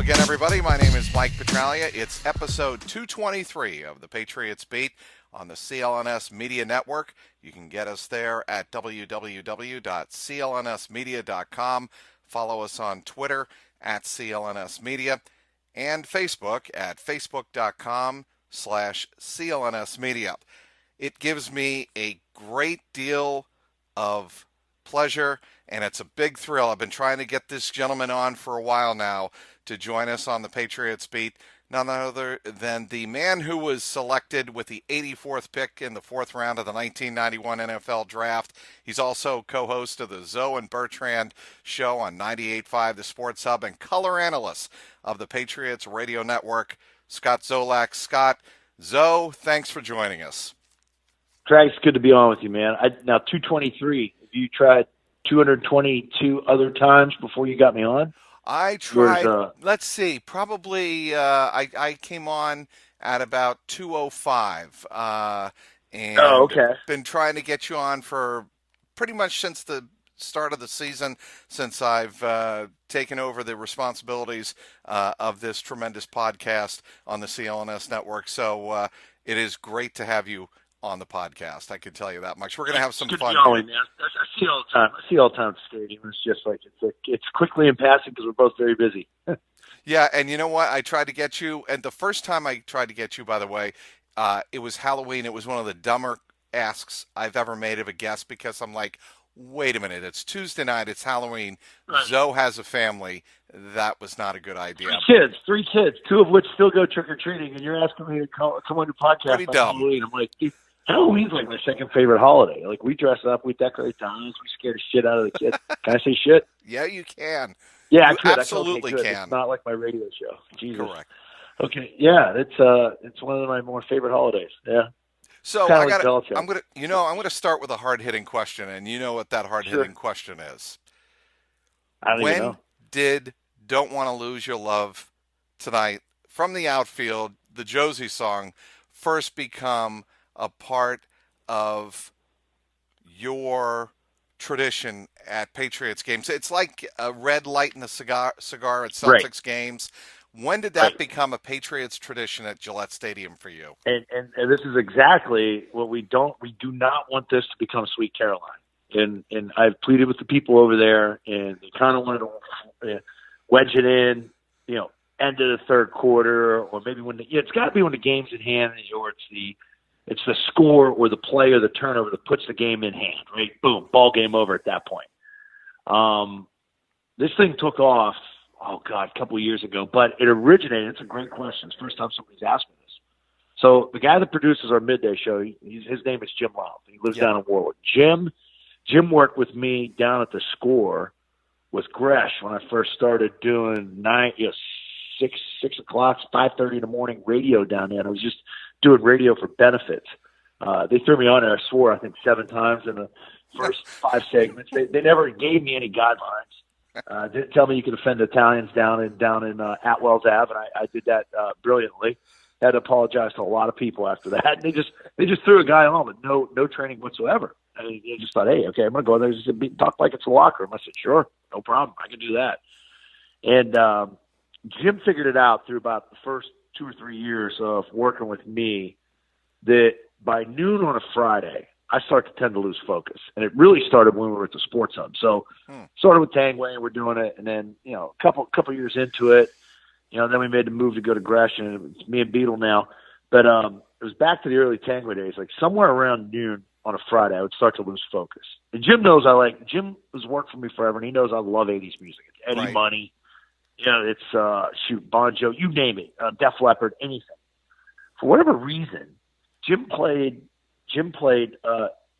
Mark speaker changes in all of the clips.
Speaker 1: again, everybody. My name is Mike Petralia. It's episode 223 of the Patriots Beat on the CLNS Media Network. You can get us there at www.clnsmedia.com. Follow us on Twitter at CLNS Media and Facebook at facebook.com/CLNS Media. It gives me a great deal of pleasure, and it's a big thrill. I've been trying to get this gentleman on for a while now to join us on the Patriots Beat. None other than the man who was selected with the 84th pick in the fourth round of the 1991 NFL Draft. He's also co-host of the Zoe and Bertrand Show on 98.5 The Sports Hub and color analyst of the Patriots Radio Network, Scott Zolak. Scott, Zoe, thanks for joining us.
Speaker 2: Trags, good to be on with you, man. Now, 223. Have you tried 222 other times before you got me on?
Speaker 1: I tried, let's see, probably I came on at about 205. And
Speaker 2: okay.
Speaker 1: Been trying to get you on for pretty much since the start of the season, since I've taken over the responsibilities of this tremendous podcast on the CLNS network. So it is great to have you on the podcast. I can tell you that much. We're going to have some fun.
Speaker 2: Man. I see it all the time. I see it all the time at the stadium. It's just like it's quickly in passing because we're both very busy.
Speaker 1: Yeah, and you know what? I tried to get you, and the first time I tried to get you, by the way, it was Halloween. It was one of the dumber asks I've ever made of a guest because I'm like, wait a minute, it's Tuesday night, it's Halloween. Right. Zoe has a family. That was not a good idea.
Speaker 2: Three kids, two of which still go trick-or-treating, and you're asking me to come on your podcast.
Speaker 1: Pretty dumb.
Speaker 2: Halloween. I'm like, dude, Halloween's like my second favorite holiday. Like, we dress up, we decorate the house, we scare the shit out of the kids. Can I say shit?
Speaker 1: Yeah, you can.
Speaker 2: Yeah,
Speaker 1: you absolutely can.
Speaker 2: It's not like my radio show. Jesus.
Speaker 1: Correct.
Speaker 2: Okay, yeah, it's one of my more favorite holidays. Yeah.
Speaker 1: So I'm gonna start with a hard-hitting question, and you know what that hard-hitting question is.
Speaker 2: I don't even know.
Speaker 1: When did "Don't Want to Lose Your Love Tonight" from the Outfield, the Josie song, first become a part of your tradition at Patriots games? It's like a red light in a cigar at Celtics games. When did that become a Patriots tradition at Gillette Stadium for you?
Speaker 2: And this is exactly what we do not want this to become Sweet Caroline. And I've pleaded with the people over there, and they kind of wanted to wedge it in, end of the third quarter, or maybe it's got to be when the game's in hand, or it's the score or the play or the turnover that puts the game in hand, right? Boom, ball game over at that point. This thing took off, a couple of years ago, but it originated. It's a great question. It's the first time somebody's asked me this. So the guy that produces our midday show, his name is Jim Louth. He lives down in Warwick. Jim worked with me down at the Score with Gresh when I first started doing 6 o'clock, 5:30 in the morning radio down there. And I was just doing radio for benefits. They threw me on there, I swore, I think 7 times in the first 5 segments. They never gave me any guidelines. Didn't tell me you could offend Italians down in Atwell's Ave, and I did that brilliantly. Had to apologize to a lot of people after that. And they just threw a guy on with no training whatsoever. And they just thought, hey, okay, I'm gonna go in there and talk like it's a locker room. I said, sure, no problem, I can do that. And Jim figured it out through about the first 2 or 3 years of working with me that by noon on a Friday, I start to tend to lose focus. And it really started when we were at the Sports Hub. So started with Tangway, and we're doing it. And then, a couple years into it, then we made the move to go to Gresh, and it's me and Beetle now. But it was back to the early Tangway days. Like somewhere around noon on a Friday, I would start to lose focus. And Jim knows Jim has worked for me forever, and he knows I love 80s music. It's Eddie Money. It's Bon Jovi, you name it, Def Leppard, anything. For whatever reason, Jim played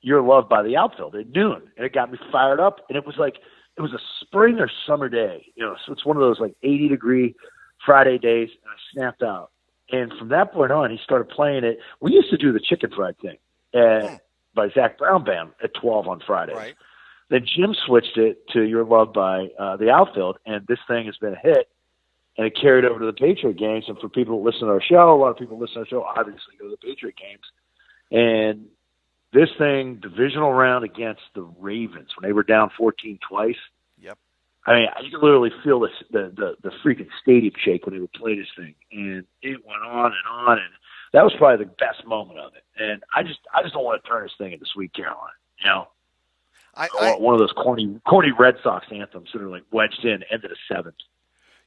Speaker 2: Your Love by the Outfield at noon, and it got me fired up. And it was a spring or summer day, so it's one of those 80-degree Friday days, and I snapped out. And from that point on, he started playing it. We used to do the Chicken Fried Thing by Zach Brown Band at 12 on Friday.
Speaker 1: Right.
Speaker 2: Then Jim switched it to Your Love by the Outfield, and this thing has been a hit, and it carried over to the Patriot games. And for people who listen to our show, a lot of people listen to our show obviously go to the Patriot games. And this thing, divisional round against the Ravens, when they were down 14 twice.
Speaker 1: Yep.
Speaker 2: I mean, you can literally feel the freaking stadium shake when they would play this thing, and it went on, and that was probably the best moment of it. And I just don't want to turn this thing into Sweet Caroline, you know. One of those corny Red Sox anthems that are like wedged in, end of the seventh.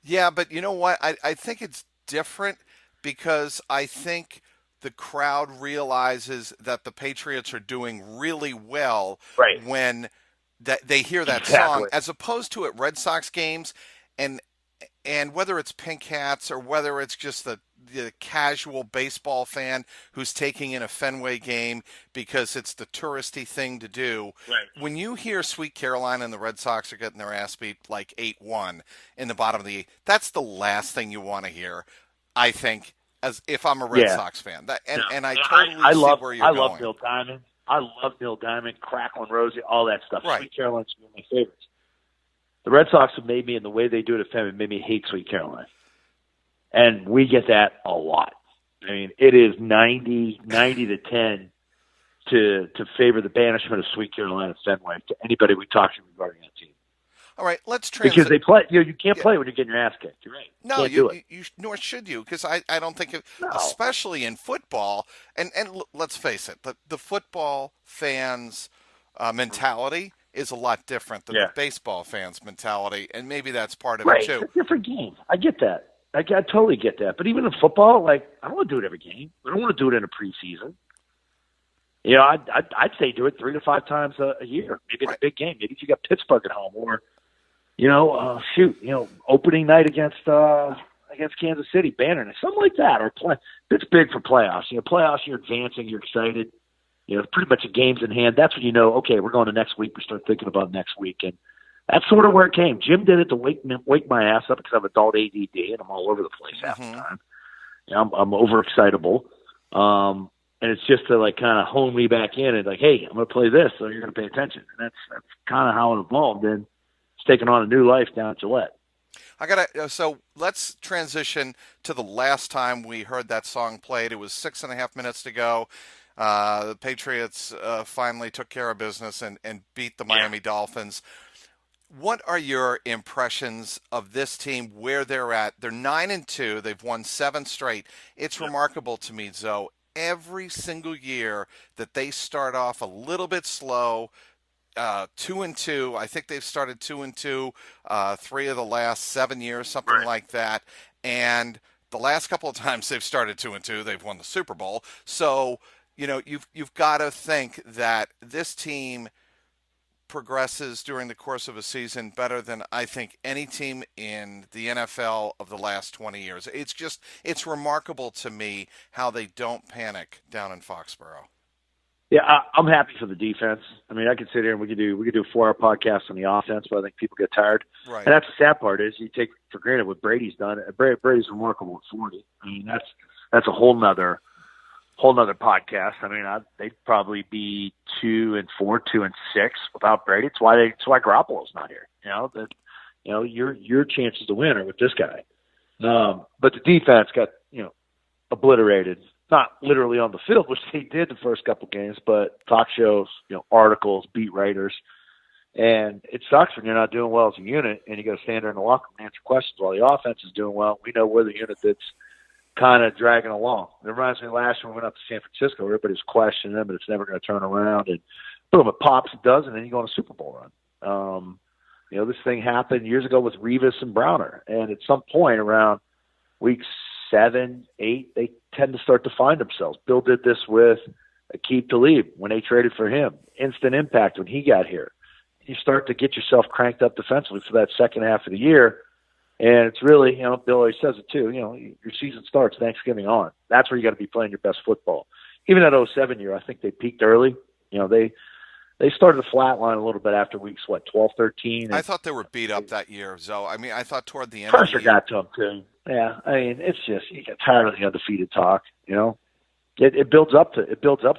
Speaker 1: Yeah, but you know what? I think it's different because I think the crowd realizes that the Patriots are doing really well when that they hear that song, as opposed to at Red Sox games, and whether it's pink hats or whether it's just the casual baseball fan who's taking in a Fenway game because it's the touristy thing to do.
Speaker 2: Right.
Speaker 1: When you hear Sweet Caroline and the Red Sox are getting their ass beat like 8-1 in the bottom of the eighth, that's the last thing you want to hear, I think, as if I'm a Red Sox fan. I totally see where you're going.
Speaker 2: I love Neil Diamond. I love Neil Diamond, Cracklin' Rosie, all that stuff.
Speaker 1: Right.
Speaker 2: Sweet Caroline's one of my favorites. The Red Sox have made me, and the way they do it at Fenway, made me hate Sweet Caroline. And we get that a lot. I mean, it is 90 to 10 to favor the banishment of Sweet Caroline at Fenway to anybody we talk to regarding that team.
Speaker 1: All right, let's
Speaker 2: because they play. You can't play when you're getting your ass kicked. You're right.
Speaker 1: No, you nor should you, because I don't think it, especially in football. And let's face it, the football fans' mentality is a lot different than the baseball fans' mentality, and maybe that's part of it too.
Speaker 2: It's a different game. I get that. I totally get that. But even in football, like, I don't want to do it every game. I don't want to do it in a preseason. You know, I'd say do it 3 to 5 times a year. Maybe in a big game. Maybe if you got Pittsburgh at home, or opening night against Kansas City, banner night, something like that. Or it's big for playoffs. You know, playoffs, you're advancing, you're excited. You know, pretty much a game's in hand. That's when you know, okay, we're going to next week. We start thinking about next week, and that's sort of where it came. Jim did it to wake my ass up because I have adult ADD and I'm all over the place half the time. You know, I'm overexcitable. And it's just to like kind of hone me back in and like, hey, I'm going to play this, so you're going to pay attention. And that's kind of how it evolved. And it's taken on a new life down at Gillette.
Speaker 1: So let's transition to the last time we heard that song played. It was 6.5 minutes to go. The Patriots finally took care of business and beat the Miami Dolphins. What are your impressions of this team, where they're at? They're 9-2. They've won 7 straight. It's remarkable to me, Zoe. Every single year that they start off a little bit slow, 2-2. I think they've started 2-2 3 of the last 7 years, something like that. And the last couple of times they've started 2-2, they've won the Super Bowl. So, you know, you've got to think that this team progresses during the course of a season better than I think any team in the NFL of the last 20 years. It's remarkable to me how they don't panic down in Foxborough.
Speaker 2: Yeah, I'm happy for the defense. I mean, I could sit here and we could do a 4-hour podcast on the offense, but I think people get tired.
Speaker 1: Right.
Speaker 2: And that's the sad part is you take for granted what Brady's done. Brady's remarkable at 40. I mean, that's a whole nother podcast. I mean, they'd probably be 2-4, 2-6 without Brady. It's why Garoppolo's not here. You know, your chances to win are with this guy. But the defense got obliterated. Not literally on the field, which they did the first couple games, but talk shows, articles, beat writers. And it sucks when you're not doing well as a unit and you got to stand there in the locker room and answer questions while the offense is doing well. We know we're the unit that's kind of dragging along. It reminds me of last year when we went up to San Francisco, everybody's questioning them, but it's never going to turn around. And boom, it pops, it does, and then you go on a Super Bowl run. This thing happened years ago with Revis and Browner. And at some point around weeks 7, 8, they tend to start to find themselves. Bill did this with Aqib Talib when they traded for him. Instant impact when he got here. You start to get yourself cranked up defensively for that second half of the year. And it's really, Bill always says it too, your season starts Thanksgiving on. That's where you got to be playing your best football. Even that 2007 year, I think they peaked early. They started to flatline a little bit after weeks, 12, 13.
Speaker 1: I thought they were beat up that year, Zoe. I mean, I thought toward the end of the year.
Speaker 2: Pressure got to them too. Yeah, I mean, it's just, you get tired of the undefeated talk, It builds up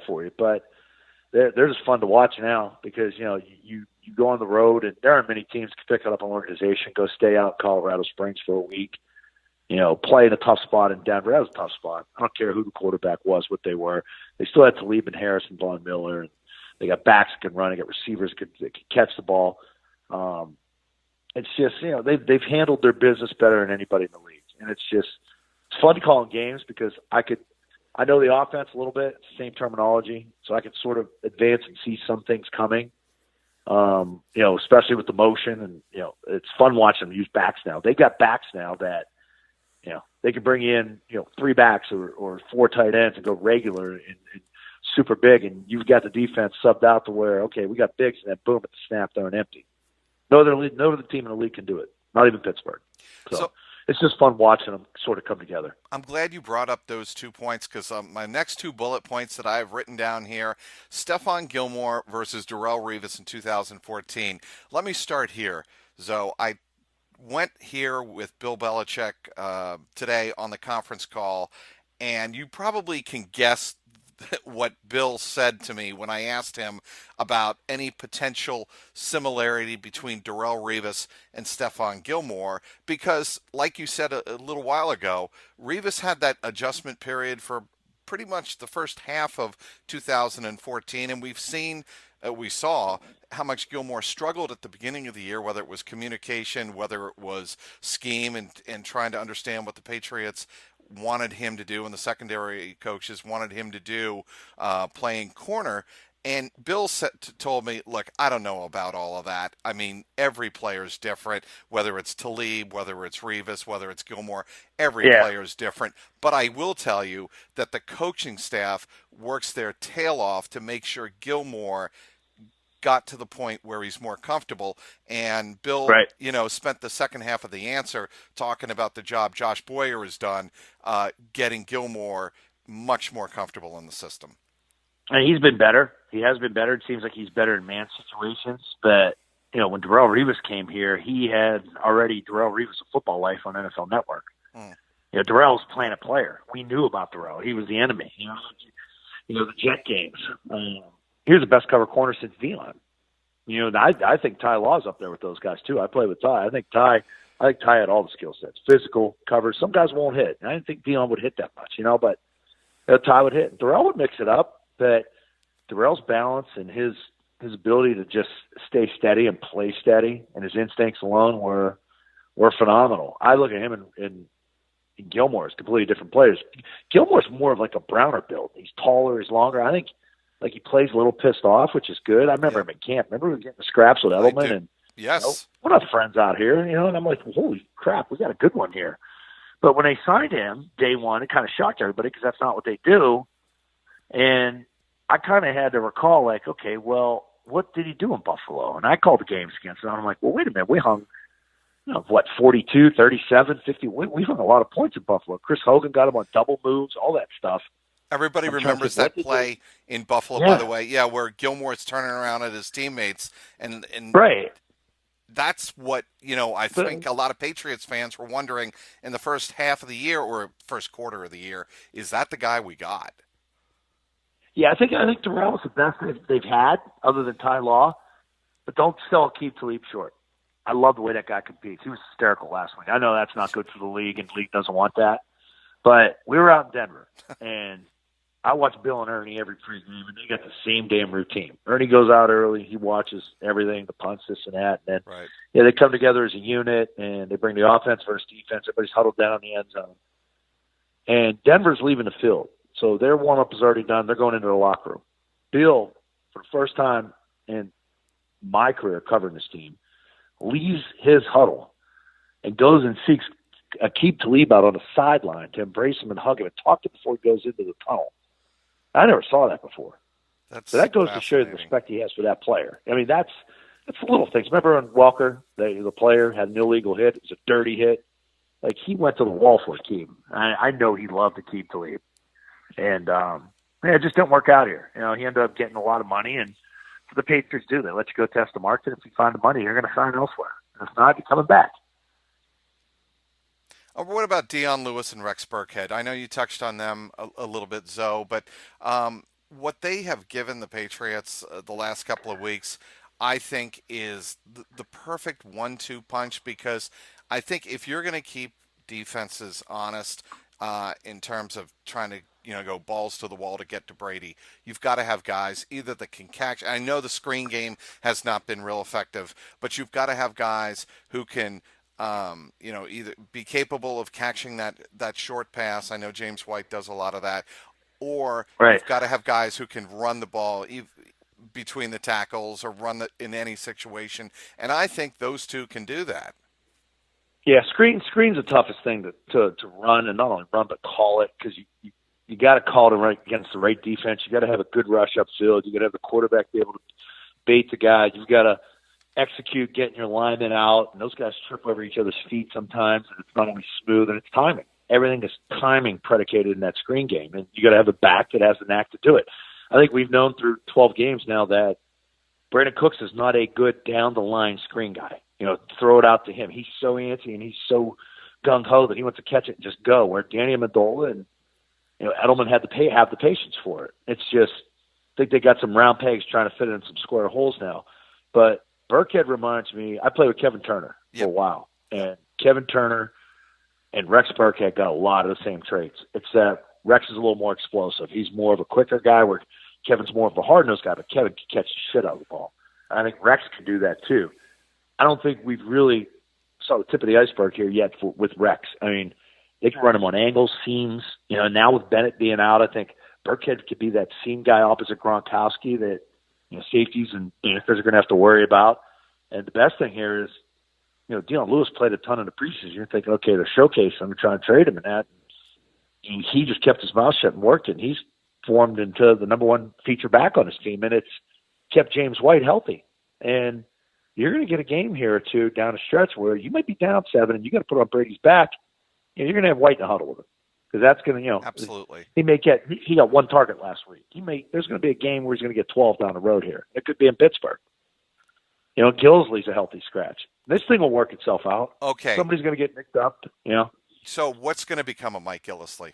Speaker 2: for you, but they're just fun to watch now because, you go on the road and there aren't many teams that can pick up an organization, go stay out in Colorado Springs for a week, play in a tough spot in Denver. That was a tough spot. I don't care who the quarterback was, what they were. They still had Talib and Harris and Von Miller, and they got backs that can run, they got receivers that can catch the ball. it's just, they've handled their business better than anybody in the league. And it's fun to call in games because I know the offense a little bit, same terminology, so I could sort of advance and see some things coming. Especially with the motion, and it's fun watching them use backs now. They got backs now that they can bring in 3 backs or 4 tight ends and go regular and super big, and you've got the defense subbed out to where we got bigs, and then boom at the snap they're an empty. No other team in the league can do it, not even Pittsburgh. So it's just fun watching them sort of come together.
Speaker 1: I'm glad you brought up those 2 points because my next 2 bullet points that I have written down here, Stephon Gilmore versus Darrelle Revis in 2014. Let me start here. So I went here with Bill Belichick today on the conference call, and you probably can guess what Bill said to me when I asked him about any potential similarity between Darrelle Revis and Stephon Gilmore, because like you said a little while ago, Revis had that adjustment period for pretty much the first half of 2014, and we saw how much Gilmore struggled at the beginning of the year, whether it was communication, whether it was scheme and trying to understand what the Patriots wanted him to do and the secondary coaches wanted him to do playing corner. And Bill told me, look, I don't know about all of that. I mean, every player's different, whether it's Talib, whether it's Revis, whether it's Gilmore, every player's different. But I will tell you that the coaching staff works their tail off to make sure Gilmore got to the point where he's more comfortable. And Bill, spent the second half of the answer talking about the job Josh Boyer has done, getting Gilmore much more comfortable in the system.
Speaker 2: And he's been better. He has been better. It seems like he's better in man situations. But, when Darrelle Revis came here, he had already Darrelle Revis a football life on NFL Network. Darrelle was playing a player. We knew about Darrelle. He was the enemy. The Jet games. He was the best cover corner since Dion. I think Ty Law's up there with those guys too. I play with Ty. I think Ty had all the skill sets, physical, cover. Some guys won't hit. I didn't think Dion would hit that much, but Ty would hit. Darrelle would mix it up, but Darrelle's balance and his ability to just stay steady and play steady, and his instincts alone were phenomenal. I look at him and Gilmore as completely different players. Gilmore's more of like a Browner build. He's taller, he's longer. I think he plays a little pissed off, which is good. I remember him at camp. Remember we were getting the scraps with Edelman, and
Speaker 1: yes,
Speaker 2: we're not friends out here, and I'm like, holy crap, we got a good one here. But when they signed him day one, it kind of shocked everybody because that's not what they do. And I kind of had to recall, like, okay, well, what did he do in Buffalo? And I called the games against him. I'm like, well, wait a minute, we hung 42, 37, 50. We hung a lot of points in Buffalo. Chris Hogan got him on double moves, all that stuff.
Speaker 1: Everybody remembers that play in Buffalo, by the way. Yeah, where Gilmore's turning around at his teammates. And
Speaker 2: right.
Speaker 1: That's what, I think a lot of Patriots fans were wondering in the first half of the year or first quarter of the year, is that the guy we got?
Speaker 2: Yeah, I think Darrelle is the best they've had other than Ty Law, but don't sell Keith Talib short. I love the way that guy competes. He was hysterical last week. I know that's not good for the league, and the league doesn't want that. But we were out in Denver, and I watch Bill and Ernie every pregame, and they got the same damn routine. Ernie goes out early. He watches everything, the punts, this and that. And then, they come together as a unit, and they bring the offense versus defense. Everybody's huddled down in the end zone. And Denver's leaving the field. So their warm-up is already done. They're going into the locker room. Bill, for the first time in my career covering this team, leaves his huddle and goes and seeks Aqib Talib out on the sideline to embrace him and hug him and talk to him before he goes into the tunnel. I never saw that before. So that goes to show you the respect he has for that player. I mean, that's the little things. Remember when Walker, the player, had an illegal hit? It was a dirty hit. Like, he went to the wall for Aqib. I know he loved Aqib Talib. And it just didn't work out here. He ended up getting a lot of money, and what the Patriots do, they let you go test the market. If you find the money, you're going to sign elsewhere. If not, you're coming back.
Speaker 1: What about Dion Lewis and Rex Burkhead? I know you touched on them a little bit, Zoe, but what they have given the Patriots the last couple of weeks, I think, is the perfect 1-2 punch, because I think if you're going to keep defenses honest in terms of trying to go balls to the wall to get to Brady. You've got to have guys either that can catch. I know the screen game has not been real effective, but you've got to have guys who can, either be capable of catching that short pass. I know James White does a lot of that, or
Speaker 2: Right.
Speaker 1: you've got to have guys who can run the ball between the tackles or run in any situation. And I think those two can do that.
Speaker 2: Yeah, screen's the toughest thing to run, and not only run but call it, because you got to call it right against the right defense. You got to have a good rush upfield. You got to have the quarterback be able to bait the guy. You've got to execute getting your linemen out, and those guys trip over each other's feet sometimes, and it's not always smooth, and it's timing. Everything is timing predicated in that screen game, and you got to have a back that has the knack to do it. I think we've known through 12 games now that Brandon Cooks is not a good down-the-line screen guy. Throw it out to him. He's so antsy and he's so gung-ho that he wants to catch it and just go, where Danny Amendola and Edelman have the patience for it. It's just, I think they got some round pegs trying to fit in some square holes now. But Burkhead reminds me, I played with Kevin Turner for a while, and Kevin Turner and Rex Burkhead got a lot of the same traits, except Rex is a little more explosive. He's more of a quicker guy, where Kevin's more of a hard-nosed guy, but Kevin can catch the shit out of the ball. I think Rex can do that too. I don't think we've really saw the tip of the iceberg here yet with Rex. I mean, they can run him on angles, seams. Now with Bennett being out, I think Burkhead could be that seam guy opposite Gronkowski that safeties and anchors are going to have to worry about. And the best thing here is, Dion Lewis played a ton in the preseason. You're thinking, okay, they're showcasing him and trying to trade him in that. And he just kept his mouth shut and worked, and he's formed into the number one feature back on his team, and it's kept James White healthy. And you're going to get a game here or two down a stretch where you might be down 7 and you got to put on Brady's back. You're going to have White in the huddle with him, because that's going to,
Speaker 1: absolutely.
Speaker 2: He got one target last week. There's going to be a game where he's going to get 12 down the road here. It could be in Pittsburgh. Gillisley's a healthy scratch. This thing will work itself out.
Speaker 1: Okay.
Speaker 2: Somebody's going to get nicked up.
Speaker 1: So what's going to become of Mike Gillisley?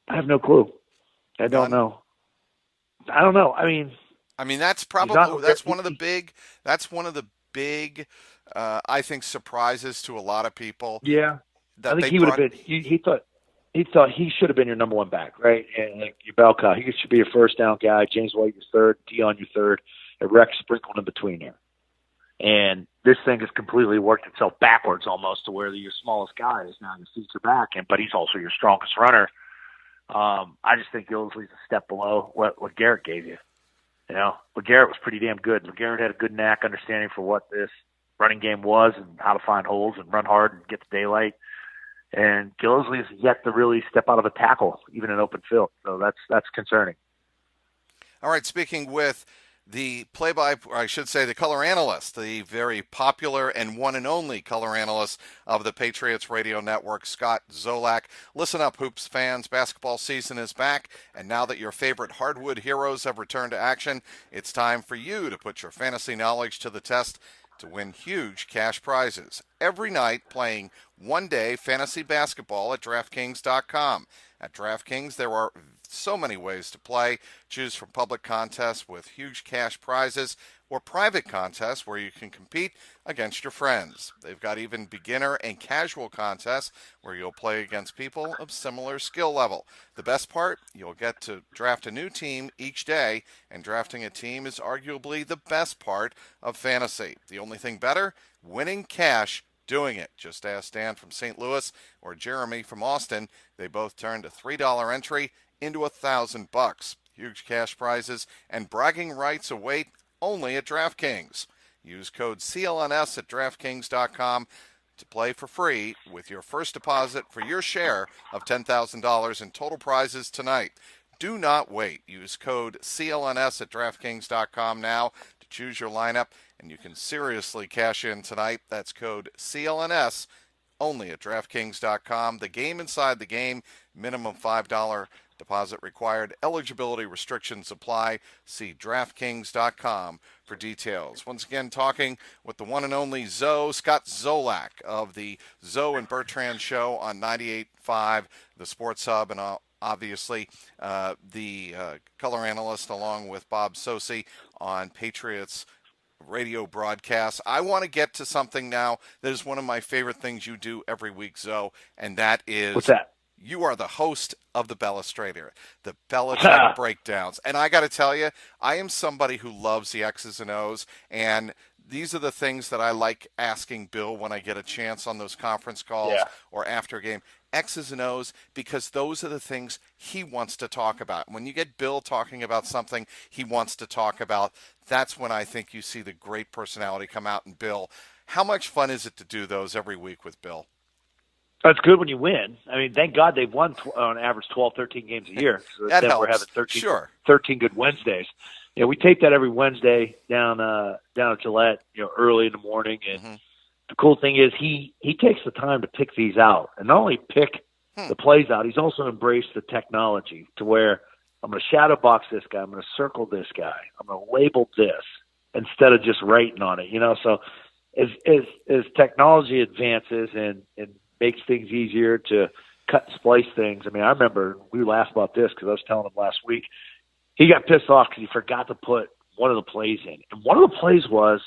Speaker 2: I have no clue. I don't know. I mean,
Speaker 1: that's probably one of the big I think surprises to a lot of people.
Speaker 2: Yeah, I think he would have been. He thought he should have been your number one back, right? And like your bell cow, he should be your first down guy. James White your third, Dion your third, and Rex sprinkled in between there. And this thing has completely worked itself backwards almost to where your smallest guy is now your feature back, but he's also your strongest runner. I just think Gillisley's a step below what Garrett gave you. But Garrett was pretty damn good. Garrett had a good knack understanding for what this running game was and how to find holes and run hard and get to daylight. And Gillisley has yet to really step out of a tackle, even in open field. So that's concerning.
Speaker 1: All right, speaking with the the color analyst, the very popular and one and only color analyst of the Patriots radio network, Scott Zolak. Listen up, Hoops fans. Basketball season is back, and now that your favorite hardwood heroes have returned to action, it's time for you to put your fantasy knowledge to the test to win huge cash prizes. Every night, playing one-day fantasy basketball at DraftKings.com. At DraftKings, there are so many ways to play. Choose from public contests with huge cash prizes or private contests where you can compete against your friends. They've got even beginner and casual contests where you'll play against people of similar skill level. The best part, you'll get to draft a new team each day, and drafting a team is arguably the best part of fantasy. The only thing better, winning cash doing it. Just ask Dan from St. Louis or Jeremy from Austin. They both turned a $3 entry into $1,000. Huge cash prizes and bragging rights await only at DraftKings. Use code CLNS at DraftKings.com to play for free with your first deposit for your share of $10,000 in total prizes tonight. Do not wait. Use code CLNS at DraftKings.com now to choose your lineup, and you can seriously cash in tonight. That's code CLNS only at DraftKings.com. The game inside the game, minimum $5 deposit required. Eligibility restrictions apply. See DraftKings.com for details. Once again, talking with the one and only Scott Zolak of the Zoe and Bertrand Show on 98.5, the Sports Hub, and obviously the color analyst along with Bob Sosi on Patriots radio broadcasts. I want to get to something now that is one of my favorite things you do every week, Zoe, and that is...
Speaker 2: What's that?
Speaker 1: you are the host of the Belestrator, the Belichick breakdowns. And I got to tell you, I am somebody who loves the X's and O's, and these are the things that I like asking Bill when I get a chance on those conference calls
Speaker 2: Yeah.
Speaker 1: or after a game. X's and O's, because those are the things he wants to talk about. When you get Bill talking about something he wants to talk about, that's when I think you see the great personality come out in Bill. How much fun is it to do those every week with Bill?
Speaker 2: That's good when you win. I mean, thank God they've won on average 12, 13 games a year. So
Speaker 1: that
Speaker 2: then
Speaker 1: helps.
Speaker 2: We're having 13,
Speaker 1: sure.
Speaker 2: 13 good Wednesdays. Yeah, we tape that every Wednesday down at Gillette, early in the morning. And the cool thing is he takes the time to pick these out, and not only pick the plays out, he's also embraced the technology to where I'm going to shadow box this guy, I'm going to circle this guy, I'm going to label this instead of just writing on it. So as technology advances and makes things easier to cut and splice things. I mean, I remember we laughed about this because I was telling him last week. He got pissed off because he forgot to put one of the plays in. And one of the plays was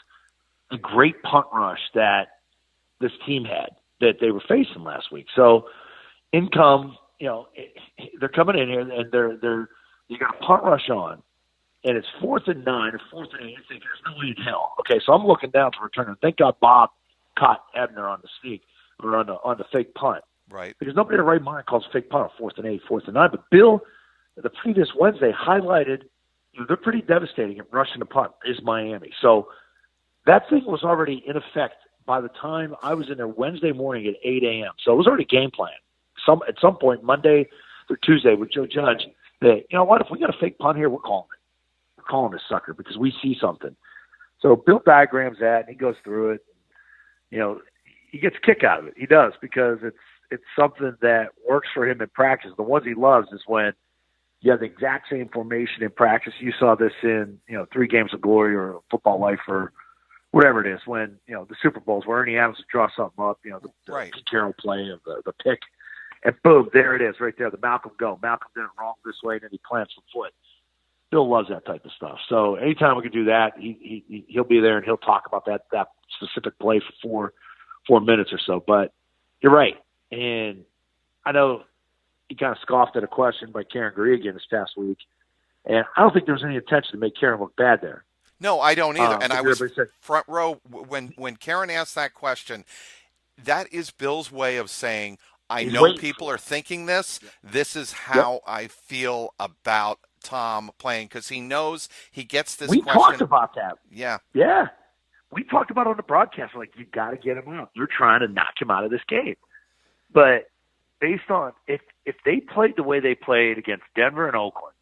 Speaker 2: a great punt rush that this team had that they were facing last week. So in come, they're coming in here and you got a punt rush on. And it's 4th and 9 or 4th and 8. I think there's no way in hell. Okay, so I'm looking down for return. Thank God Bob caught Ebner on the sneak. Or on the fake punt.
Speaker 1: Right.
Speaker 2: Because nobody in their right mind calls fake punt on 4th and 8, 4th and 9. But Bill, the previous Wednesday, highlighted, they're pretty devastating at rushing the punt is Miami. So that thing was already in effect by the time I was in there Wednesday morning at 8 a.m. So it was already game plan. At some point, Monday or Tuesday with Joe Judge, that, you know what, if we got a fake punt here, we're calling it. We're calling this sucker because we see something. So Bill diagrams that, and he goes through it. He gets a kick out of it. He does, because it's something that works for him in practice. The ones he loves is when you have the exact same formation in practice. You saw this in 3 Games of Glory or Football Life or whatever it is, when the Super Bowls where Ernie Adams would draw something up, the
Speaker 1: right.
Speaker 2: Pete Carroll play of the pick, and boom, there it is right there. The Malcolm go. Malcolm did it wrong this way, and then he plants the foot. Bill loves that type of stuff. So anytime we can do that, he'll be there and he'll talk about that specific play for 4 minutes or so. But you're right. And I know he kind of scoffed at a question by Karen Garrigan this past week. And I don't think there was any intention to make Karen look bad there.
Speaker 1: No, I don't either. And I was
Speaker 2: said,
Speaker 1: front row when Karen asked that question. That is Bill's way of saying, I know people are thinking this. Yep. This is how I feel about Tom playing, because he knows he gets this question.
Speaker 2: We talked about that.
Speaker 1: Yeah.
Speaker 2: Yeah. We talked about it on the broadcast, like, you got to get him out. They're trying to knock him out of this game. But based on if they played the way they played against Denver and Oakland,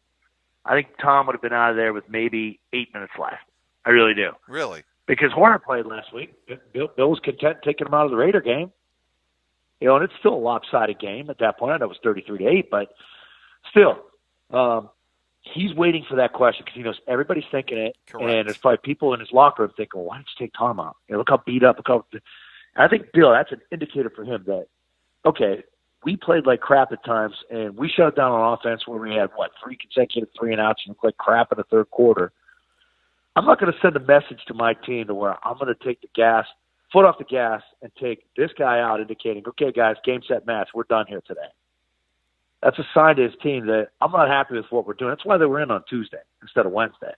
Speaker 2: I think Tom would have been out of there with maybe 8 minutes left. I really do.
Speaker 1: Really?
Speaker 2: Because Horner played last week. Bill was content taking him out of the Raider game. And it's still a lopsided game at that point. I know it was 33-8, but still, he's waiting for that question because he knows everybody's thinking it.
Speaker 1: Correct.
Speaker 2: And there's probably people in his locker room thinking, well, why don't you take Tom out? Look how beat up. I think, Bill, that's an indicator for him that, okay, we played like crap at times, and we shut down on offense where we had, 3 consecutive 3-and-outs and looked like crap in the third quarter. I'm not going to send a message to my team to where I'm going to take the foot off the gas and take this guy out, indicating, okay, guys, game, set, match. We're done here today. That's a sign to his team that I'm not happy with what we're doing. That's why they were in on Tuesday instead of Wednesday.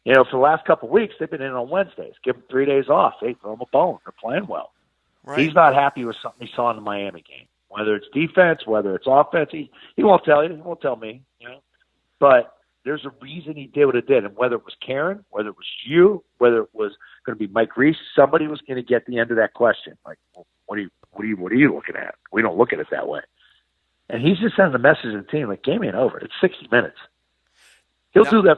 Speaker 2: For the last couple of weeks, they've been in on Wednesdays. Give them 3 days off. Hey, throw them a bone. They're playing well.
Speaker 1: Right.
Speaker 2: He's not happy with something he saw in the Miami game, whether it's defense, whether it's offense. He won't tell you. He won't tell me. But there's a reason he did what he did, and whether it was Karen, whether it was you, whether it was going to be Mike Reese, somebody was going to get the end of that question. Like, well, what are you looking at? We don't look at it that way. And he's just sending a message to the team like, game ain't over. It's 60 minutes. He does that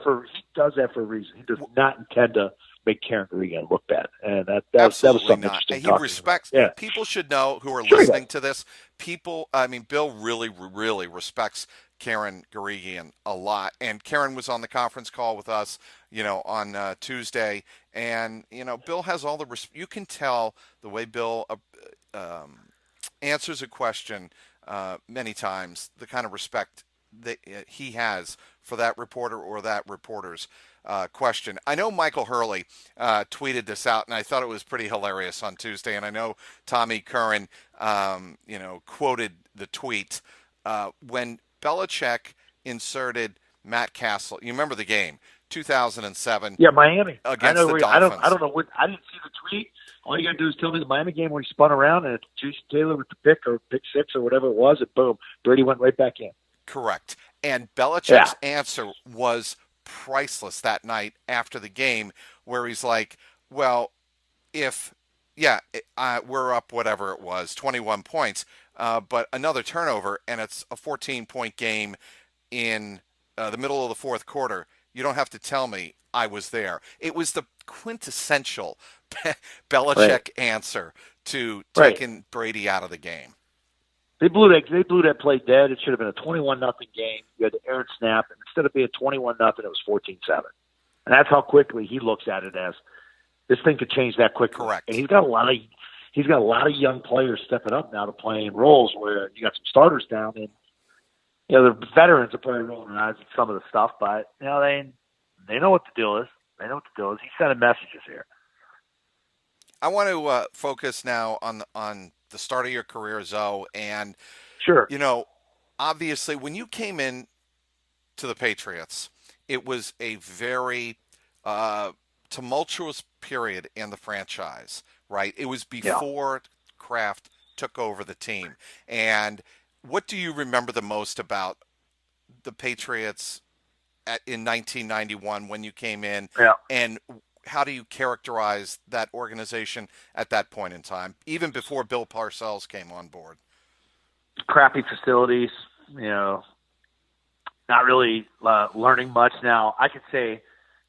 Speaker 2: for a reason. He does not intend to make Karen Garrigan look bad, and that was something interesting.
Speaker 1: He respects.
Speaker 2: Yeah.
Speaker 1: People should know who are listening to this. Bill really, really respects Karen Garrigan a lot, and Karen was on the conference call with us, on Tuesday, and Bill has all the. You can tell the way Bill answers a question many times, the kind of respect that he has for that reporter or that reporters. question. I know Michael Hurley tweeted this out, and I thought it was pretty hilarious on Tuesday. And I know Tommy Curran, quoted the tweet when Belichick inserted Matt Castle. You remember the game, 2007.
Speaker 2: Yeah, Miami
Speaker 1: against the Dolphins.
Speaker 2: I don't know what. I didn't see the tweet. All you got to do is tell me the Miami game where he spun around and Jason Taylor with the pick or pick six or whatever it was, and boom, Brady went right back in.
Speaker 1: Correct. And Belichick's answer was priceless that night after the game, where he's like, well, we're up whatever it was, 21 points, but another turnover, and it's a 14-point game in the middle of the fourth quarter. You don't have to tell me I was there. It was the quintessential Belichick answer to taking Brady out of the game.
Speaker 2: They blew that play dead. It should have been a 21-0 game. You had the errant snap, and instead of being 21-0, it was 14-7. And that's how quickly he looks at it as this thing could change that quickly.
Speaker 1: Correct.
Speaker 2: And he's got a lot of young players stepping up now to playing roles where you got some starters down, and the veterans are probably rolling their eyes at some of the stuff, but they know what the deal is. They know what the deal is. He's sending messages here.
Speaker 1: I want to focus now on the start of your career, Zoe, and
Speaker 2: sure,
Speaker 1: obviously when you came in to the Patriots, it was a very tumultuous period in the franchise, right? It was before Kraft took over the team. And what do you remember the most about the Patriots in 1991 when you came in?
Speaker 2: Yeah.
Speaker 1: And how do you characterize that organization at that point in time, even before Bill Parcells came on board?
Speaker 2: Crappy facilities, not really learning much. Now, I could say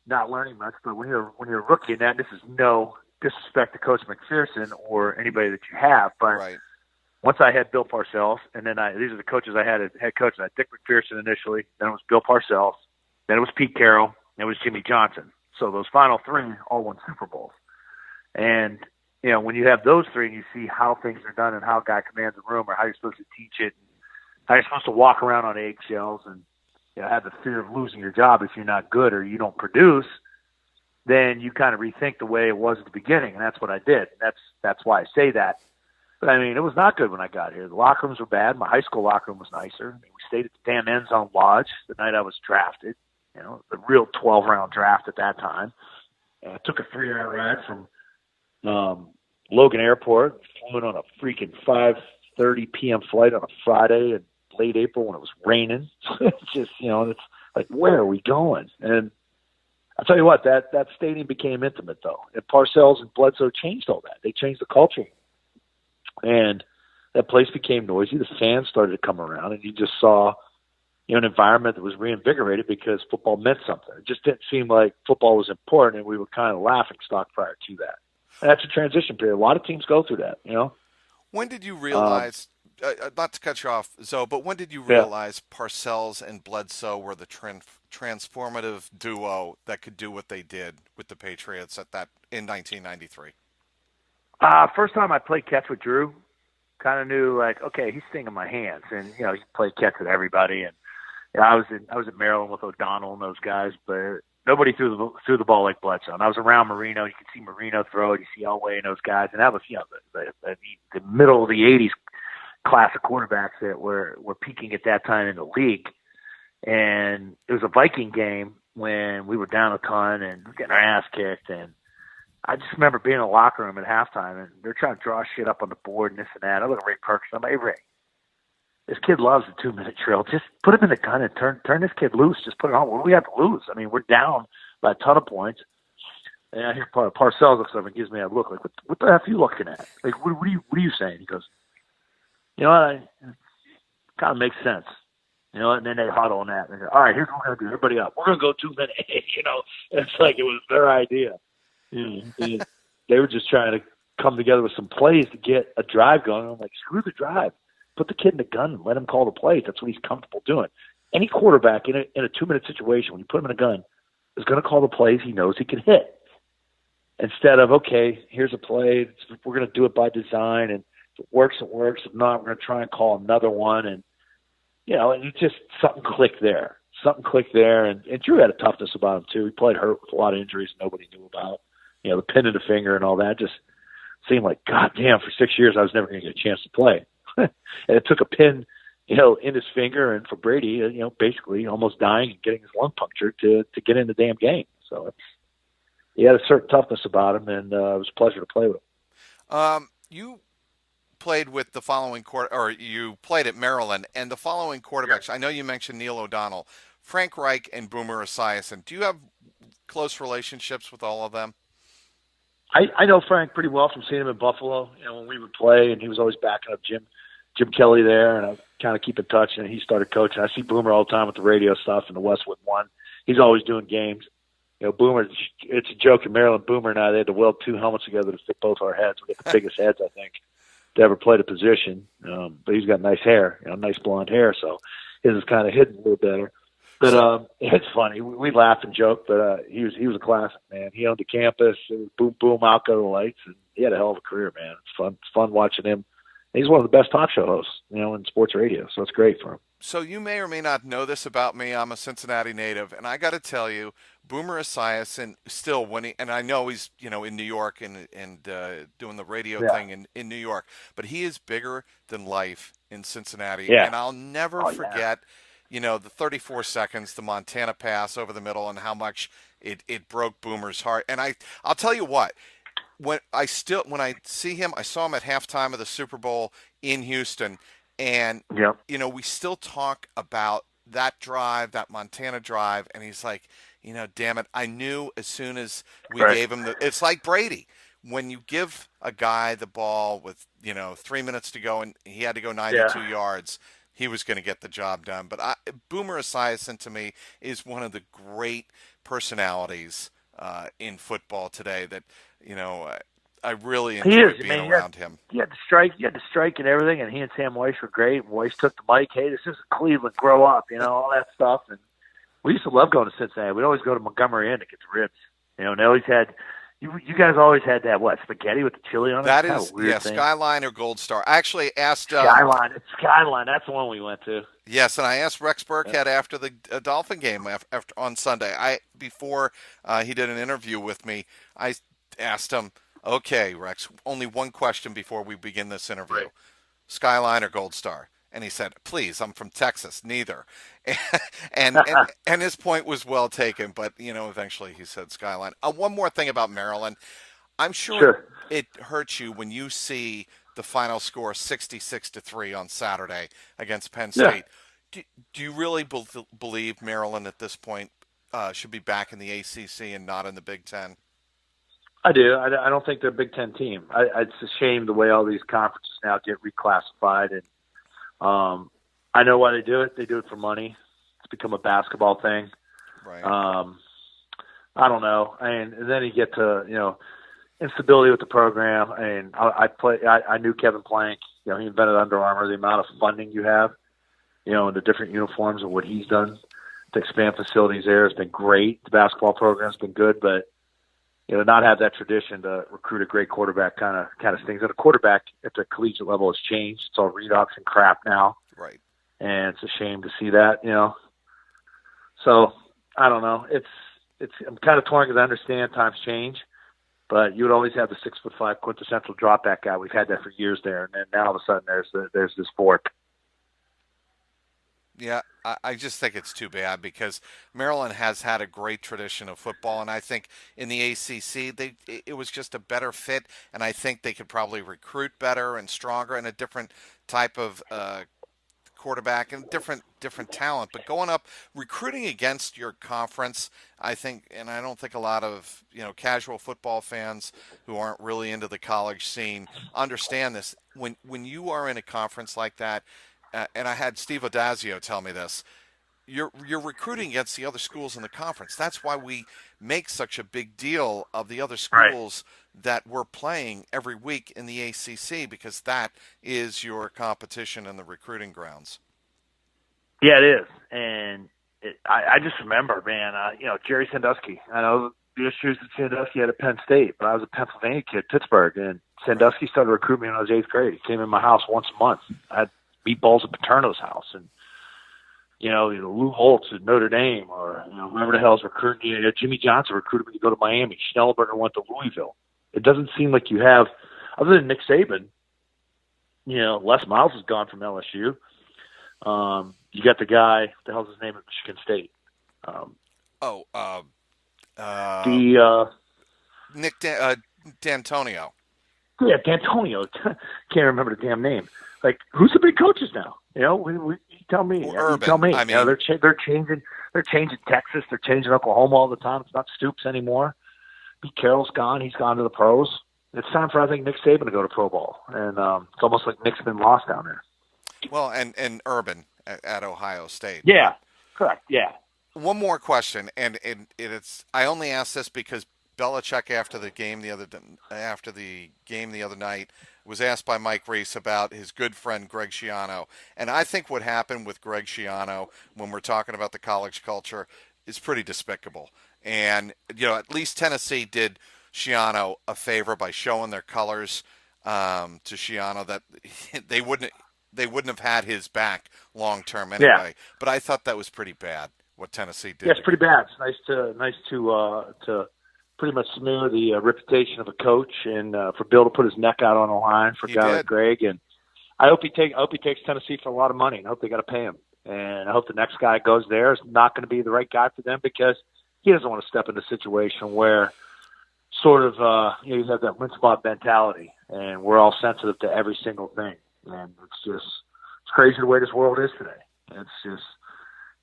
Speaker 2: not learning much, but when you're a rookie, and that, this is no disrespect to Coach McPherson or anybody that you have, but once I had Bill Parcells, and then these are the coaches I had as head coach. I had Dick McPherson initially, then it was Bill Parcells, then it was Pete Carroll, then it was Jimmy Johnson. So those final three all won Super Bowls. And, when you have those three and you see how things are done and how a guy commands a room or how you're supposed to teach it, and how you're supposed to walk around on eggshells and have the fear of losing your job if you're not good or you don't produce, then you kind of rethink the way it was at the beginning. And that's what I did. That's why I say that. But, it was not good when I got here. The locker rooms were bad. My high school locker room was nicer. We stayed at the damn End Zone Lodge the night I was drafted. The real 12-round draft at that time. I took a 3-hour ride from Logan Airport, flew in on a freaking 5:30 p.m. flight on a Friday in late April when it was raining. It's just, it's like, where are we going? And I'll tell you what, that stadium became intimate, though. And Parcells and Bledsoe changed all that. They changed the culture. And that place became noisy. The fans started to come around, and you just saw an environment that was reinvigorated because football meant something. It just didn't seem like football was important, and we were kind of laughing stock prior to that. And that's a transition period. A lot of teams go through that,
Speaker 1: When did you realize, not to cut you off, Zoe, but when did you realize Parcells and Bledsoe were the transformative duo that could do what they did with the Patriots in 1993?
Speaker 2: First time I played catch with Drew, kind of knew, okay, he's stinging my hands. And, he played catch with everybody. And I was at Maryland with O'Donnell and those guys, but nobody threw the ball like Bledsoe. And I was around Marino. You could see Marino throw it. You see Elway and those guys. And that was, the middle of the 80s class of quarterbacks that were peaking at that time in the league. And it was a Viking game when we were down a ton and getting our ass kicked. And I just remember being in the locker room at halftime, and they're trying to draw shit up on the board and this and that. I look at Ray Perkins. I'm like, hey, Ray, this kid loves the 2-minute drill. Just put him in the gun and turn this kid loose. Just put it on. What do we have to lose? We're down by a ton of points. And I hear Parcells looks over and gives me a look like, what the F are you looking at? Like, what are you saying? He goes, it kind of makes sense. And then they huddle on that. And they go, all right, here's what we're going to do. Everybody up. We're going to go 2 minutes. It's like it was their idea. They were just trying to come together with some plays to get a drive going. I'm like, screw the drive. Put the kid in the gun and let him call the plays. That's what he's comfortable doing. Any quarterback in a 2-minute situation, when you put him in a gun, is going to call the plays he knows he can hit. Instead of, okay, here's a play. We're going to do it by design, and if it works, it works. If not, we're going to try and call another one. And, and it just something clicked there. something clicked there. And Drew had a toughness about him too. He played hurt with a lot of injuries nobody knew about. The pin in the finger and all that just seemed like, God damn, for 6 years I was never going to get a chance to play. And it took a pin, in his finger, and for Brady, basically almost dying and getting his lung punctured to get in the damn game. So he had a certain toughness about him, and it was a pleasure to play with him.
Speaker 1: You played with the following you played at Maryland, and the following quarterbacks. I know you mentioned Neil O'Donnell, Frank Reich, and Boomer Esiason. Do you have close relationships with all of them?
Speaker 2: I know Frank pretty well from seeing him in Buffalo, when we would play, and he was always backing up Jim Kelly there, and I kind of keep in touch, and he started coaching. I see Boomer all the time with the radio stuff and the Westwood One. He's always doing games. Boomer, it's a joke in Maryland. Boomer and I, they had to weld 2 helmets together to fit both our heads. We got the biggest heads, I think, to ever play the position. But he's got nice hair, nice blonde hair, so his is kind of hidden a little better. But it's funny. We laugh and joke, but he was a classic, man. He owned the campus. It was boom, boom, out go the lights, and he had a hell of a career, man. It's fun watching him. He's one of the best talk show hosts, in sports radio, so it's great for him.
Speaker 1: So you may or may not know this about me. I'm a Cincinnati native, and I got to tell you, Boomer Esiason still and I know he's in New York and doing the radio thing in New York, but he is bigger than life in Cincinnati, and I'll never forget. The 34 seconds, the Montana pass over the middle, and how much it broke Boomer's heart. And I'll tell you what, when I see him, I saw him at halftime of the Super Bowl in Houston, and we still talk about that drive, that Montana drive, and he's like, damn it, I knew as soon as we gave him it's like Brady. When you give a guy the ball with 3 minutes to go and he had to go 92 yards, he was going to get the job done. But Boomer Esiason, to me, is one of the great personalities in football today that, I really enjoyed being around him.
Speaker 2: He had the strike and everything, and he and Sam Weiss were great. Weiss took the mic, hey, this is Cleveland, grow up, all that stuff. And we used to love going to Cincinnati. We'd always go to Montgomery Inn to get the ribs. They always had you guys always had that, spaghetti with the chili on it?
Speaker 1: That is, Skyline or Gold Star. I actually asked...
Speaker 2: Skyline. It's Skyline. That's the one we went to.
Speaker 1: Yes, and I asked Rex Burkhead after the Dolphin game on Sunday. Before he did an interview with me, I asked him, okay, Rex, only one question before we begin this interview.
Speaker 2: Right.
Speaker 1: Skyline or Gold Star? And he said, please, I'm from Texas, neither. And his point was well taken, but, eventually he said Skyline. One more thing about Maryland. I'm sure it hurts you when you see the final score 66-3 on Saturday against Penn State. Yeah. Do you really believe Maryland at this point should be back in the ACC and not in the Big Ten?
Speaker 2: I do. I don't think they're a Big Ten team. It's a shame the way all these conferences now get reclassified. And I know why they do it. They do it for money. It's become a basketball thing.
Speaker 1: Right.
Speaker 2: I don't know. And then you get to, instability with the program. And I knew Kevin Plank. He invented Under Armour. The amount of funding you have, and the different uniforms and what he's done to expand facilities there has been great. The basketball program's been good, but not have that tradition to recruit a great quarterback kind of stings. And a quarterback at the collegiate level has changed. It's all read option crap now.
Speaker 1: Right. And
Speaker 2: it's a shame to see that, So I don't know. I'm kind of torn because I understand times change, but you would always have the 6'5" quintessential drop back guy. We've had that for years there, and then now all of a sudden there's this fork.
Speaker 1: Yeah, I just think it's too bad because Maryland has had a great tradition of football, and I think in the ACC it was just a better fit, and I think they could probably recruit better and stronger and a different type of quarterback and different talent. But going up, recruiting against your conference, I think, and I don't think a lot of casual football fans who aren't really into the college scene understand this. When you are in a conference like that. And I had Steve Odazio tell me this. You're recruiting against the other schools in the conference. That's why we make such a big deal of the other schools that we're playing every week in the ACC, because that is your competition and the recruiting grounds.
Speaker 2: Yeah, it is. And I just remember, man, Jerry Sandusky. I know the issues that Sandusky had at Penn State, but I was a Pennsylvania kid, Pittsburgh, and Sandusky started recruiting me when I was 8th grade. He came in my house once a month. I had meatballs at Paterno's house, and Lou Holtz at Notre Dame, or whoever the hell's recruiting you. Jimmy Johnson recruited me to go to Miami. Schnellberger went to Louisville. It doesn't seem like you have, other than Nick Saban. Les Miles is gone from LSU. You got the guy. What the hell's his name at Michigan State?
Speaker 1: Nick D'Antonio.
Speaker 2: Yeah, D'Antonio. Can't remember the damn name. Like, who's the big coaches now? You tell me.
Speaker 1: Urban.
Speaker 2: You tell me.
Speaker 1: I mean,
Speaker 2: they're changing. They're changing Texas. They're changing Oklahoma all the time. It's not Stoops anymore. Pete Carroll's gone. He's gone to the pros. It's time for, I think, Nick Saban to go to pro ball, and it's almost like Nick's been lost down there.
Speaker 1: Well, and Urban at Ohio State.
Speaker 2: Yeah, correct. Yeah.
Speaker 1: One more question, and it's I only asked this because Belichick after the game the other night was asked by Mike Reese about his good friend Greg Schiano, and I think what happened with Greg Schiano when we're talking about the college culture is pretty despicable. And at least Tennessee did Schiano a favor by showing their colors to Schiano that they wouldn't have had his back long term anyway.
Speaker 2: Yeah.
Speaker 1: But I thought that was pretty bad what Tennessee did.
Speaker 2: Yeah, it's pretty bad. It's nice to pretty much smear the reputation of a coach, and for Bill to put his neck out on the line for a guy like Greg. And I hope he takes Tennessee for a lot of money, and I hope they got to pay him. And I hope the next guy goes there is not going to be the right guy for them, because he doesn't want to step into a situation where sort of you have that win spot mentality, and we're all sensitive to every single thing. And it's crazy the way this world is today. It's just,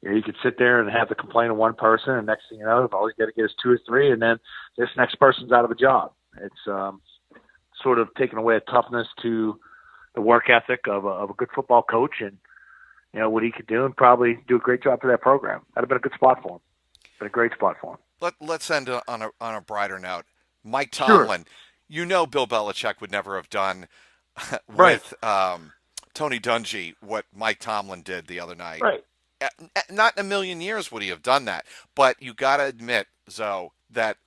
Speaker 2: you could sit there and have the complaint of one person, and next thing you know, all you got to get is 2 or 3, and then this next person's out of a job. It's sort of taking away a toughness to the work ethic of a good football coach, and what he could do, and probably do a great job for that program. That'd have been a good spot for him. Been a great spot for him.
Speaker 1: Let's end on a brighter note. Mike Tomlin,
Speaker 2: sure.
Speaker 1: Bill Belichick would never have done
Speaker 2: right.
Speaker 1: with Tony Dungy what Mike Tomlin did the other night.
Speaker 2: Right.
Speaker 1: Not in a million years would he have done that. But you got to admit, Zoe, that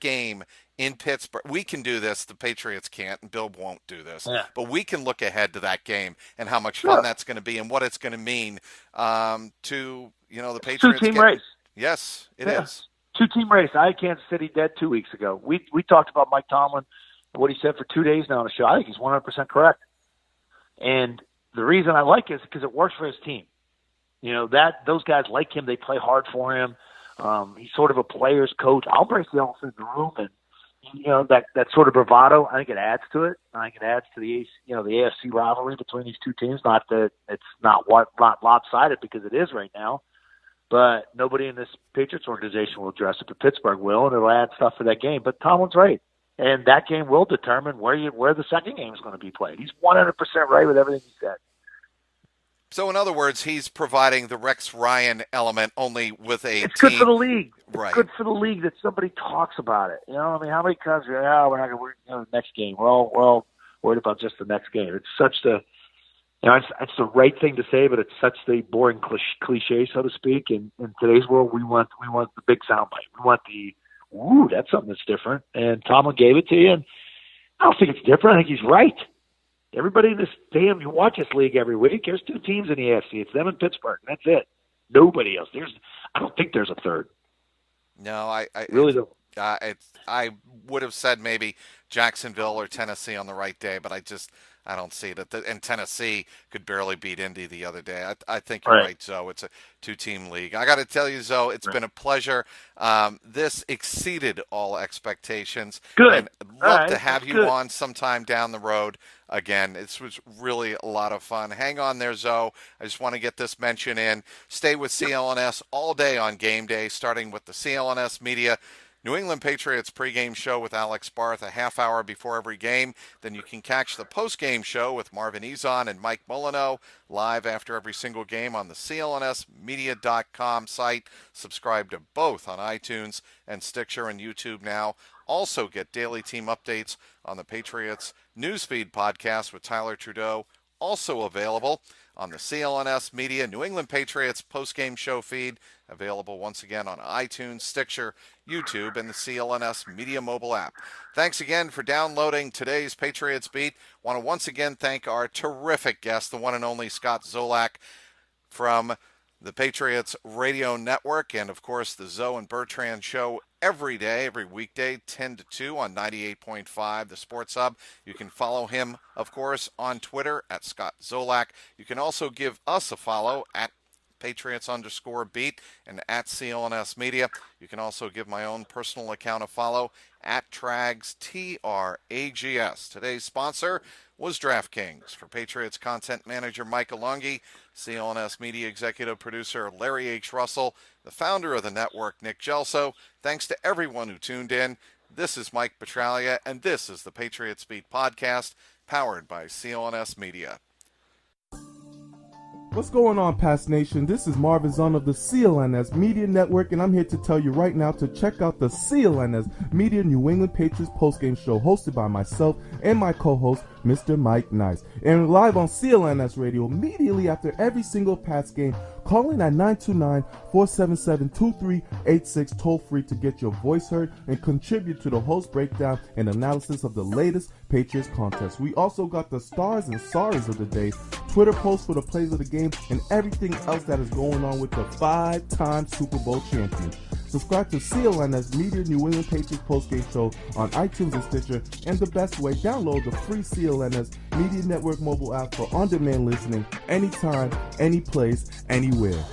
Speaker 1: game in Pittsburgh, we can do this. The Patriots can't, and Bill won't do this.
Speaker 2: Yeah.
Speaker 1: But we can look ahead to that game and how much fun that's going to be and what it's going to mean to the Patriots.
Speaker 2: 2-team race.
Speaker 1: Yes, it is.
Speaker 2: 2-team race. I had Kansas City dead 2 weeks ago. We talked about Mike Tomlin and what he said for 2 days now on the show. I think he's 100% correct. And the reason I like it is because it works for his team. Those guys like him. They play hard for him. He's sort of a player's coach. I'll break the elephant in the room, and that sort of bravado. I think it adds to it. I think it adds to the AFC rivalry between these two teams. Not that it's not lopsided, because it is right now. But nobody in this Patriots organization will address it, but Pittsburgh will, and it'll add stuff for that game. But Tomlin's right, and that game will determine where the second game is going to be played. He's 100% right with everything he said.
Speaker 1: So, in other words, he's providing the Rex Ryan element only with a
Speaker 2: It's
Speaker 1: team.
Speaker 2: good for the league.
Speaker 1: Right.
Speaker 2: It's good for the league that somebody talks about it. How many times we're not going to win the next game. We're all worried about just the next game. It's such it's the right thing to say, but it's such the boring cliche, so to speak. In today's world, we want the big soundbite. We want that's something that's different. And Tomlin gave it to you, and I don't think it's different. I think he's right. Everybody in this you watch this league every week. There's 2 teams in the AFC. It's them and Pittsburgh. That's it. Nobody else. I don't think there's a third.
Speaker 1: No, I
Speaker 2: really don't.
Speaker 1: I would have said maybe Jacksonville or Tennessee on the right day, but I don't see that. And Tennessee could barely beat Indy the other day. I think you're right, Zoe. It's a 2-team league. I got to tell you, Zoe, it's been a pleasure. This exceeded all expectations.
Speaker 2: Good.
Speaker 1: And I'd love to have you on sometime down the road again. This was really a lot of fun. Hang on there, Zoe. I just want to get this mention in. Stay with CLNS all day on game day, starting with the CLNS Media New England Patriots pregame show with Alex Barth a half hour before every game. Then you can catch the postgame show with Marvin Ezon and Mike Molyneux live after every single game on the clnsmedia.com site. Subscribe to both on iTunes and Stitcher and YouTube now. Also get daily team updates on the Patriots Newsfeed podcast with Tyler Trudeau, also available on the CLNS Media New England Patriots postgame show feed, available once again on iTunes, Stitcher, YouTube, and the CLNS Media mobile app. Thanks again for downloading today's Patriots Beat. Want to once again thank our terrific guest, the one and only Scott Zolak from the Patriots Radio Network, and of course the Zoe and Bertrand Show every day, every weekday, 10 to 2 on 98.5, the Sports Hub. You can follow him, of course, on Twitter at Scott Zolak. You can also give us a follow at Patriots_beat and at CLNS Media. You can also give my own personal account a follow at Trags, Trags. Today's sponsor was DraftKings. For Patriots content manager Mike Alongi, CLNS Media executive producer Larry H. Russell, the founder of the network Nick Gelso, thanks to everyone who tuned in. This is Mike Petralia, and this is the Patriots Beat podcast, powered by CLNS Media.
Speaker 3: What's going on, Past Nation? This is Marvin Zahn of the CLNS Media Network, and I'm here to tell you right now to check out the CLNS Media New England Patriots postgame show hosted by myself and my co-host, Mr. Mike Nice. And live on CLNS Radio immediately after every single Pats game. Call in at 929-477-2386 toll-free to get your voice heard and contribute to the host breakdown and analysis of the latest Patriots contest. We also got the stars and sorries of the day, Twitter posts for the plays of the game, and everything else that is going on with the 5-time Super Bowl champions. Subscribe to CLNS Media New England Patriots postgame show on iTunes and Stitcher, and the best way, download the free CLNS Media Network mobile app for on-demand listening anytime, any place, anywhere.